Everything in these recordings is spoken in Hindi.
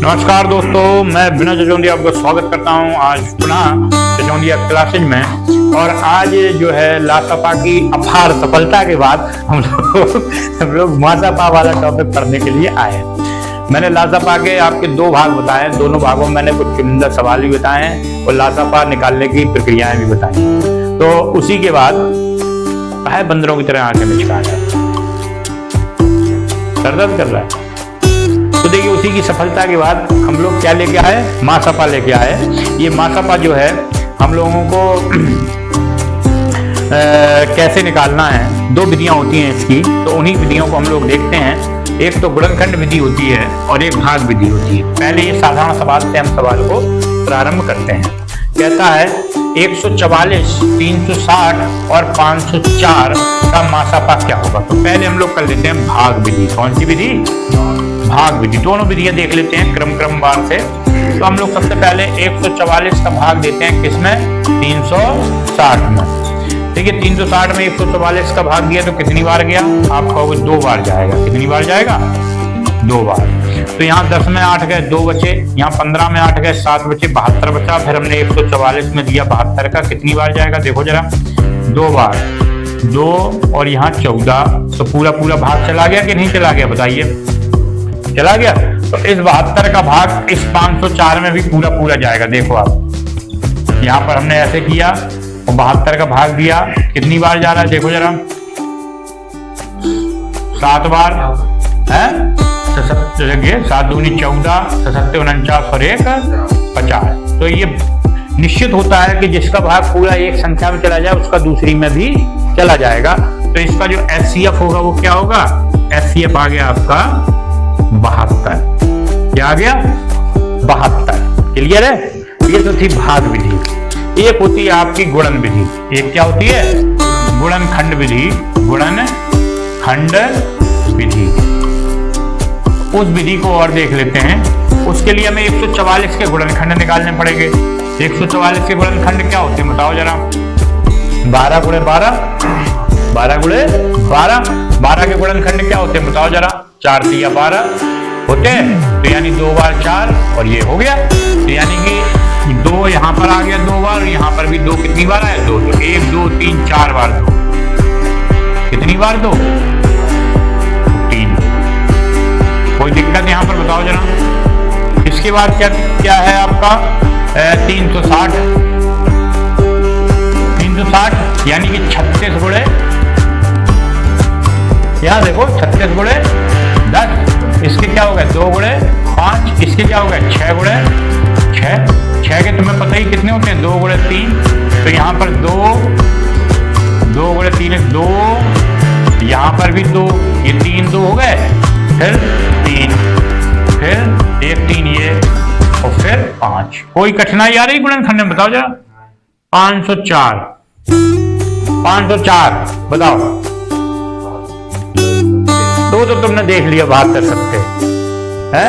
नमस्कार दोस्तों, मैं बिना जजोंदिया आपका स्वागत करता हूं आज पुनः जजोंदिया क्लासेज में। और आज जो है लासापा की अपार सफलता के बाद हम लोग मासापा वाला टॉपिक पढ़ने के लिए आए हैं। मैंने लासापा के आपके दो भाग बताए, दोनों भागों में मैंने कुछ चुनिंदा सवाल भी बताए हैं और लासापा निकालने की प्रक्रियाएं भी बताई। तो उसी के बाद है बंदरों की तरह आंखें मिचका रहा है, सर दर्द कर रहा है। तो देखिए उसी की सफलता के बाद हम लोग क्या लेके आए, मासापा लेके आए। ये मासापा जो है हम लोगों को कैसे निकालना है, दो विधियां होती हैं इसकी, तो उन्हीं विधियों को हम लोग देखते हैं। एक तो गुणनखंड विधि होती है और एक भाग विधि होती है। पहले ये साधारण सवाल से हम सवाल को प्रारंभ करते हैं। कहता है 144, 360 और 504 का मासापा क्या होगा। तो पहले हम लोग कर लेते हैं भाग विधि। कौन सी विधि? भाग विधि। दोनों विधियां देख लेते हैं क्रमवार से। तो हम लोग सबसे पहले 144 का भाग देते हैं किसमें? 360 में। ठीक है, 360 में 144 का भाग दिया तो कितनी बार गया? आप कहोगे 2 बार जाएगा। कितनी बार जाएगा? 2 बार। तो यहाँ 10 में 8 गए, 2 बचे। यहाँ 15 में 8 गए, 7 बचे, 72 बचा। फिर हमने 144 में दिया 72 का, कितनी बार जाएगा देखो जरा? 2 बार। 2 और यहाँ 14, तो पूरा भाग चला गया कि नहीं चला गया बताइए? चला गया। तो इस 72 का भाग इस 504 में भी पूरा जाएगा। देखो आप यहाँ पर हमने ऐसे किया और 72 का भाग दिया, कितनी बार जा रहा है देखो जरा? 7 बार है। 7 दूनी 14, 7 49 और 1 50। तो ये निश्चित होता है कि जिसका भाग पूरा एक संख्या में चला जाए उसका दूसरी में भी चला जाएगा। तो इसका जो एचसीएफ होगा वो क्या होगा? एचसीएफ आ गया आपका 72। क्या आ गया? 72। क्लियर है? ये तो थी भाग विधि। एक होती है आपकी गुणन विधि। एक क्या होती है? गुणनखंड विधि। गुणनखंड विधि, उस विधि को और देख लेते हैं। उसके लिए हमें 144 के गुणनखंड निकालने पड़ेंगे। 144 के गुणनखंड क्या होते हैं बताओ जरा? 12 गुणे 12, 12 गुणे 12। 12 के गुणनखंड क्या होते हैं बताओ जरा? 4 तिया 12 होते हैं। तो यानी 2 बार 4 और ये हो गया। तो यानी कि 2 यहाँ पर आ गया 2 बार, यहाँ पर भी 2 कितनी बार आया? 2। तो 1 2 3 4 बार 2। कितनी बार? 2 3। कोई दिक्कत यहाँ पर बताओ जरा? इसके बाद क्या है आपका? 360। 360 यानी कि 36 गुणे, यहाँ देखो 36 गुणे 10। इसके क्या हो गए? 2 गुणे 5। इसके क्या हो गए? 6 गुणे 6। 6 के तुम्हें पता ही कितने होते हैं? 2 गुणे 3। तो यहाँ पर 2 गुणे 3 2, यहाँ पर भी 2, ये 3 2 हो गए, फिर 3, फिर 1 3 ये, और फिर 5। कोई कठिनाई आ रही गुणनखंड में बताओ जरा? 504 बताओ। तो तुमने देख लिया 72 सत्ते है।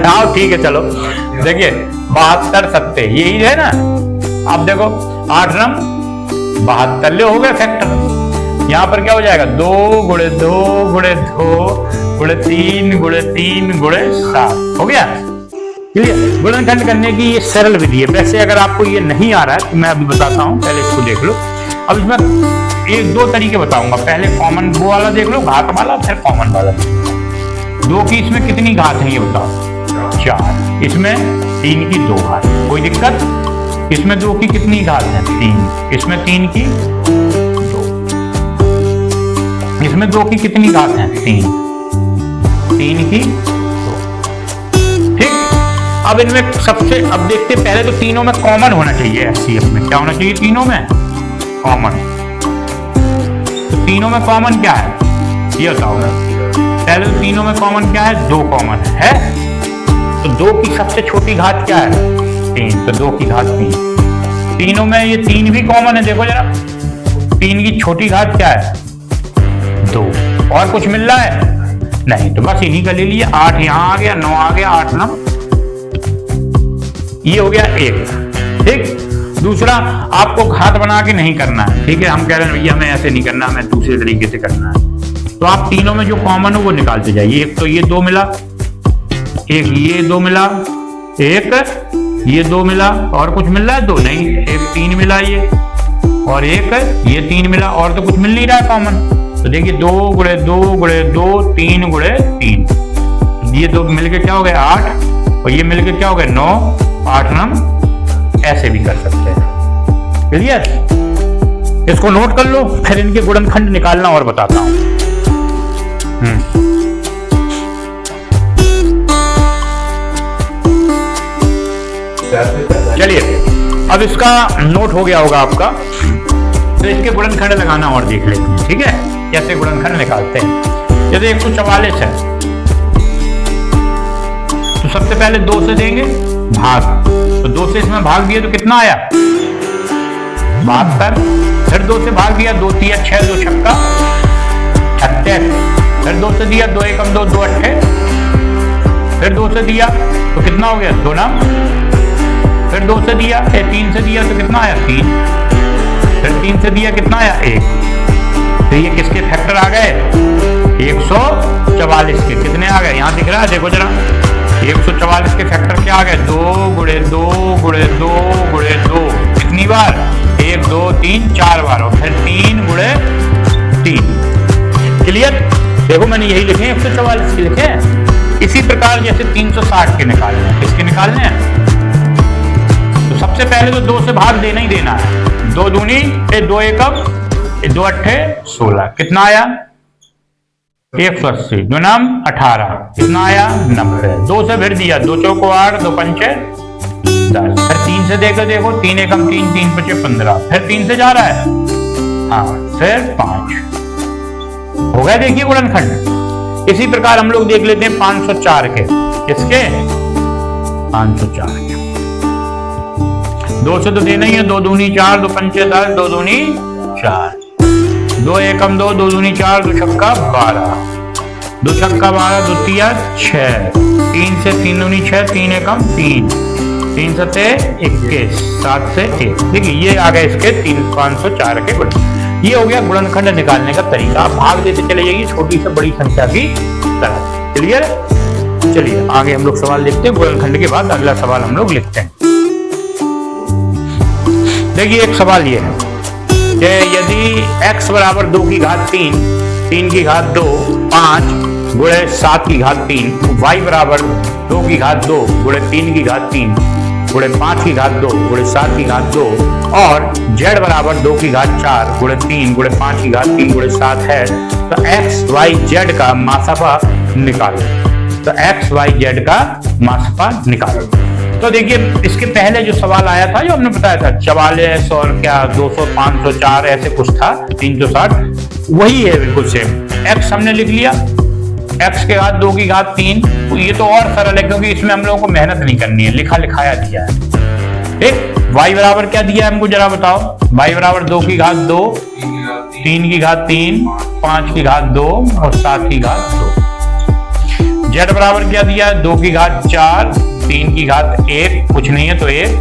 आओ ठीक है, चलो देखिए 72 सत्ते यही है ना। अब देखो 8 रम 72 ले हो गए फैक्टर। यहाँ पर क्या हो जाएगा? 2 गुणे 2 गुणे 2 गुणे 3 गुणे 3 गुणे 7 हो गया। क्लियर? गुणनखंड करने की ये सरल विधि है। वैसे अगर आपको ये नहीं आ रहा है तो मैं अभी बताता हूँ, पहले इसको देख लो। अब इसमें 1-2 तरीके बताऊंगा। पहले कॉमन वो वाला देख लो, घात वाला, फिर कॉमन वाला। 2 की इसमें कितनी घात है ये बताओ? 4। इसमें 3 की 2 घात। कोई दिक्कत? इसमें 2 की कितनी घात है? 3। इसमें 3 की 2। इसमें 2 की कितनी घात है? 3। 3 की 2। ठीक। अब इनमें सबसे, अब देखते पहले तो तीनों में कॉमन होना चाहिए। एचसीएफ में क्या होना चाहिए? तीनों में कॉमन। तो तीनों में कॉमन क्या है ये बताओ? पहले तो तीनों में कॉमन क्या है? 2 कॉमन है। तो 2 की सबसे छोटी घात क्या है? 3। तो 2 की घात 3। तीनों में ये 3 भी कॉमन है। देखो जरा 3 की छोटी घात क्या है? 2। और कुछ मिल रहा है? नहीं। तो बस इन्हीं का ले लिया। 8 यहाँ आ गया, 9 आ गया, 8 9 ये हो गया 1। ठीक। दूसरा, आपको घात बना के नहीं करना है। ठीक है, हम कह रहे हैं भैया हमें ऐसे नहीं करना, हमें दूसरे तरीके से करना है। तो आप तीनों में जो कॉमन हो वो निकालते जाइए। एक तो ये 2 मिला, एक ये 2 मिला, एक ये 2 मिला, और कुछ मिल रहा है? 2 नहीं, एक 3 मिला ये, और एक ये 3 मिला, और तो कुछ मिल नहीं रहा है कॉमन। तो देखिए 2 गुणे 2 गुणे 2 3 गुणे 3, ये 2 मिलके क्या हो गया 8, और ये मिलके क्या हो गया 9, 8 नम, ऐसे भी कर सकते हैं। क्लियर? इसको नोट कर लो, फिर इनके गुणनखंड निकालना और बताता हूं। चलिए, अब इसका नोट हो गया होगा आपका, तो इसके गुणनखंड लगाना और देख लेते हैं। ठीक है, कैसे गुणनखंड निकालते हैं। जैसे 144 है, तो सबसे पहले 2 से देंगे भाग, तो 2 से इसमें भाग दिया तो कितना आया 72, फिर 2 से भाग दिया, 2 तिया 6, 2 छक्का 36, फिर 2 से दिया, 2 एकम 2, 2 अट्ठे, फिर 2 से दिया तो कितना हो गया 2 नम, फिर 2 से दिया, 3 से दिया तो कितना आया 3, फिर 3 से दिया कितना आया 1, तो ये किसके फैक्टर आ गए 144 के। कितने आ गए यहाँ दिख रहा है, देखो जरा 144 के फैक्टर क्या आ गए 2 गुणे 2 गुणे 2 गुणे 2, कितनी बार 1 2 3 4 बार, और फिर 3 गुणे 3। क्लियर? देखो मैंने यही लिखे 144 के लिखे। इसी प्रकार जैसे 360 के निकालने हैं, किसके निकालने हैं, तो सबसे पहले तो 2 से भाग देना ही देना है, 2 दूनी 2 एकम 2 अट्ठे 16, कितना आया 180, 2 नम 18, कितना आया 90, 2 से फिर दिया, 2 चौको 8, 2 पंचे 10, फिर 3 से देकर देखो, 3 एकम 3, 3 पचे 15, फिर 3 से जा रहा है, हाँ फिर 5 हो गया। देखिए गुणनखंड। इसी प्रकार हम लोग देख लेते हैं 504 के, किसके 504 के, 2 से तो देना ही है, 2 दूनी 4, 2 पंचे 10, 2 दूनी 4, 2 एकम 2, 2 दूनी 4, 2 छक्का 12, 2 छक्का 12, 2 तिया 6, 3 से 3 दूनी 6, 3 एकम 3, 3 सते 21, 7 से 1। देखिए ये आ गए इसके 504 के गुण। ये हो गया गुणनखंड निकालने का तरीका। आप भाग देते चले जाइए छोटी से बड़ी संख्या की तरह। क्लियर? चलिए आगे हम लोग सवाल देखते हैं। गुणनखंड के बाद अगला सवाल हम लोग लिखते हैं। देखिए एक सवाल ये है कि यदि x बराबर 2 की घात 3, 3 की घात 2, 5 गुणे 7 की घात 3, y बराबर 2 की घात 2 गुणे 3 की घात 3 गुणे 5 की घात 2 गुणे 7 की घात 2 और z बराबर 2 की घात 4 गुणे 3 गुणे 5 की घात 3 गुणे 7 है, तो x y z का मासफा निकालो। तो x y z का मासफा निकालो। तो देखिए इसके पहले जो सवाल आया था, जो हमने बताया था 44 और क्या 200 504 ऐसे कुछ था, 360, वही है बिल्कुल सेम। x हमने लिख लिया, x के घात 2 की घात 3, तो ये तो और सरल है क्योंकि इसमें हम लोगों को मेहनत नहीं करनी है, लिखा लिखाया दिया है। ठीक, y बराबर क्या दिया है हमको जरा बताओ। y बराबर 2 की घात 2, 3 की घात 3, 5 की घात 2 और 7 की घात 2। z बराबर क्या दिया है 2 की घात 4, 3 की घात 1, कुछ नहीं है तो 1,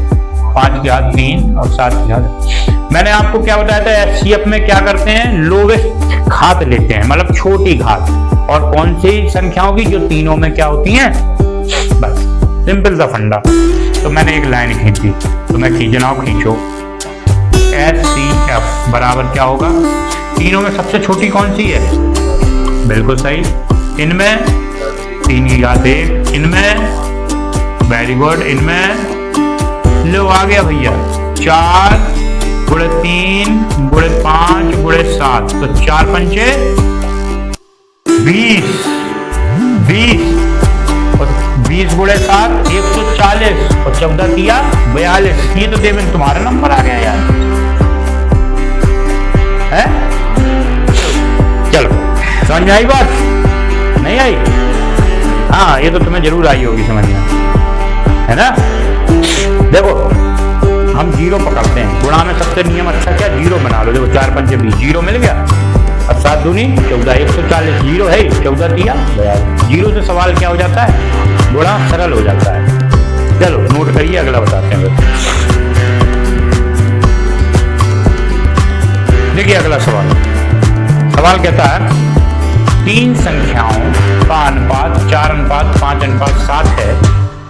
5 की घात 3 और 7 की घात। मैंने आपको क्या बताया था, एचसीएफ में क्या करते हैं, लोवेस्ट घात लेते हैं, मतलब छोटी घात, और कौन सी संख्याओं की, जो तीनों में क्या होती हैं, बस सिंपल सा फंडा। तो मैंने एक लाइन खींची, तो मैं खींचना खींचो, एचसीएफ बराबर क्या होगा, तीनों में सबसे छोटी कौन सी है, बिल्कुल सही, इनमें 3 की घात 1, इनमें वेरी गुड, इनमें लो आ गया भैया 4 गुणे 3 गुणे 5 गुणे 7, तो 4 पंचे 20, 20 और 20 गुणे 7 140 और 14 दिया 42। ये तो देवेंद्र तुम्हारा नंबर आ गया यार, है? चलो समझ में आई बात, नहीं आई? हाँ ये तो तुम्हें जरूर आई होगी समझ में, है ना? देखो हम जीरो पकड़ते हैं, गुणा में सबसे नियम अच्छा क्या, जीरो बना लो। देखो 4 पंचे 20, जीरो मिल गया, और 7 दूनी 14, 140, जीरो है 14 दिया 42। जीरो से सवाल क्या हो जाता है, गुणा सरल हो जाता है। चलो नोट करिए, अगला बताते हैं। देखिए अगला सवाल, सवाल कहता है तीन संख्याओं का अनुपात 4:5:7 है,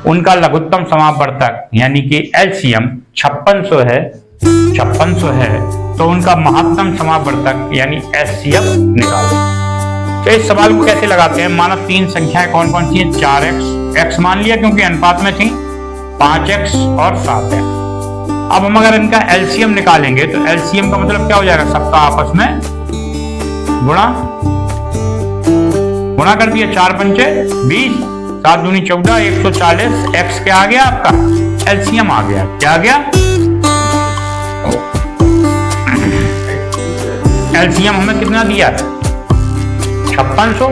उनका लघुत्तम समापवर्तक यानी कि एलसीएम 5600 है, तो उनका महत्तम समापवर्तक यानी एचसीएफ निकालो। तो इस सवाल को कैसे लगाते हैं? माना तीन संख्याएं कौन कौन सी हैं? 4x, x मान लिया क्योंकि अनुपात में थी, 5x और 7x। अब हम अगर इनका एलसीएम निकालेंगे तो एलसीएम का मतलब क्या हो जाएगा? सबका आपस में गुणा कर दिया, 4 पंचे 20, 7 दूनी 14, 140, x क्या आ गया? आपका एलसीएम आ गया। क्या आ गया? एलसीएम हमें कितना दिया? 5600।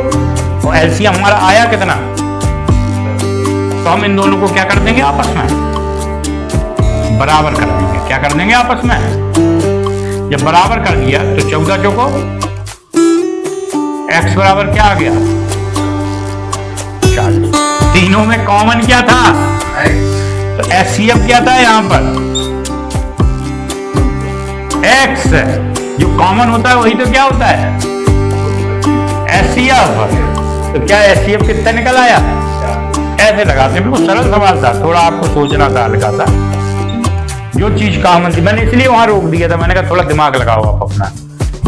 और एलसीएम हमारा आया कितना? तो हम इन दोनों को क्या कर देंगे? आपस में बराबर कर देंगे। क्या कर देंगे? आपस में जब बराबर कर दिया तो 14 चौको x बराबर क्या आ गया? 40। तीनों में कॉमन क्या था? तो एचसीएफ क्या था यहां पर? x। जो कॉमन होता है वही तो क्या होता है? एचसीएफ। तो क्या एचसीएफ कितना निकल आया? ऐसे लगाते हैं। बिल्कुल सरल सवाल था, थोड़ा आपको सोचना था, हल्का था। जो चीज कॉमन थी मैंने इसलिए वहां रोक दिया था। मैंने कहा थोड़ा दिमाग लगाओ आप अपना।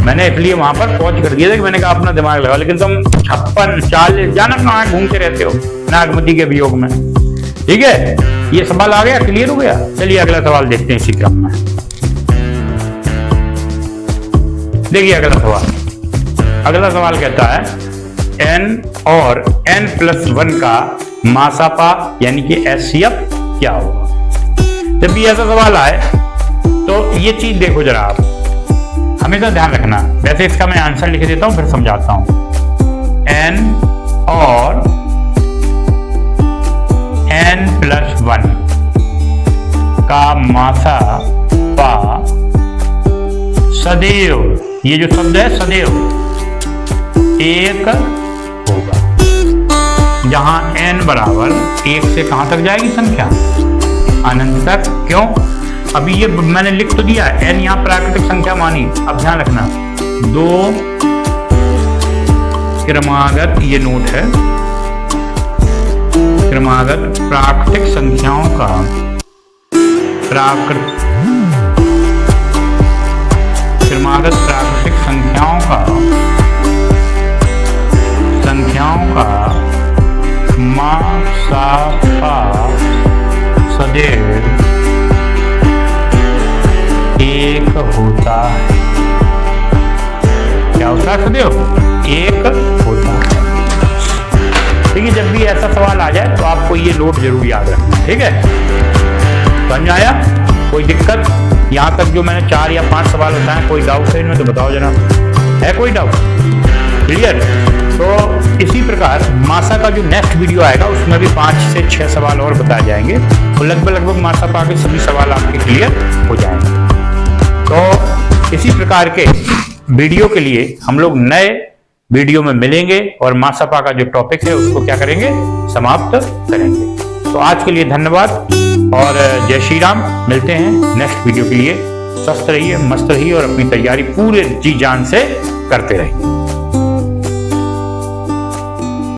मैंने इसलिए वहां पर पहुंच कर दिया था कि मैंने कहा अपना दिमाग लगाओ। लेकिन तुम 56, 40 जाना कहाँ घूमते रहते हो नागमती के वियोग में। ठीक है, ये सवाल आ गया, क्लियर हो गया। चलिए अगला सवाल देखते हैं इसी क्रम में। देखिए अगला सवाल। अगला सवाल कहता है n और n+1 का मासापा यानी कि एचसीएफ क्या होगा? जब भी ऐसा सवाल आए तो ये चीज देखो जरा, आप हमेशा ध्यान रखना। वैसे इसका मैं आंसर लिख देता हूं फिर समझाता हूं। n और n+1 का मासापा सदैव, ये जो शब्द है सदैव 1 होगा, जहां n बराबर 1 से कहां तक जाएगी संख्या? अनंत तक। क्यों? अभी ये मैंने लिख तो दिया, n यहाँ प्राकृतिक संख्या मानी। अब ध्यान रखना, 2 क्रमागत, ये नोट है, क्रमागत प्राकृतिक संख्याओं का क्रमागत प्राकृतिक संख्याओं का मासापा सदैव 1 होता है। क्या होता है? सदैव 1 होता है। ठीक है, जब भी ऐसा सवाल आ जाए तो आपको ये नोट जरूर याद रखना। ठीक है, समझ आया? कोई दिक्कत? यहाँ तक जो मैंने 4 या 5 सवाल बताए, कोई डाउट है इनमें तो बताओ जनाब। है कोई डाउट? क्लियर? तो इसी प्रकार मासा का जो नेक्स्ट वीडियो आएगा उसमें भी 5 से 6 सवाल और बताए जाएंगे। तो लगभग मासापा के सभी सवाल आपके क्लियर हो जाएंगे। तो इसी प्रकार के वीडियो के लिए हम लोग नए वीडियो में मिलेंगे और मासापा का जो टॉपिक है उसको क्या करेंगे? समाप्त करेंगे। तो आज के लिए धन्यवाद और जय श्री राम। मिलते हैं नेक्स्ट वीडियो के लिए। स्वस्थ रहिए, मस्त रहिए और अपनी तैयारी पूरे जी जान से करते रहिए।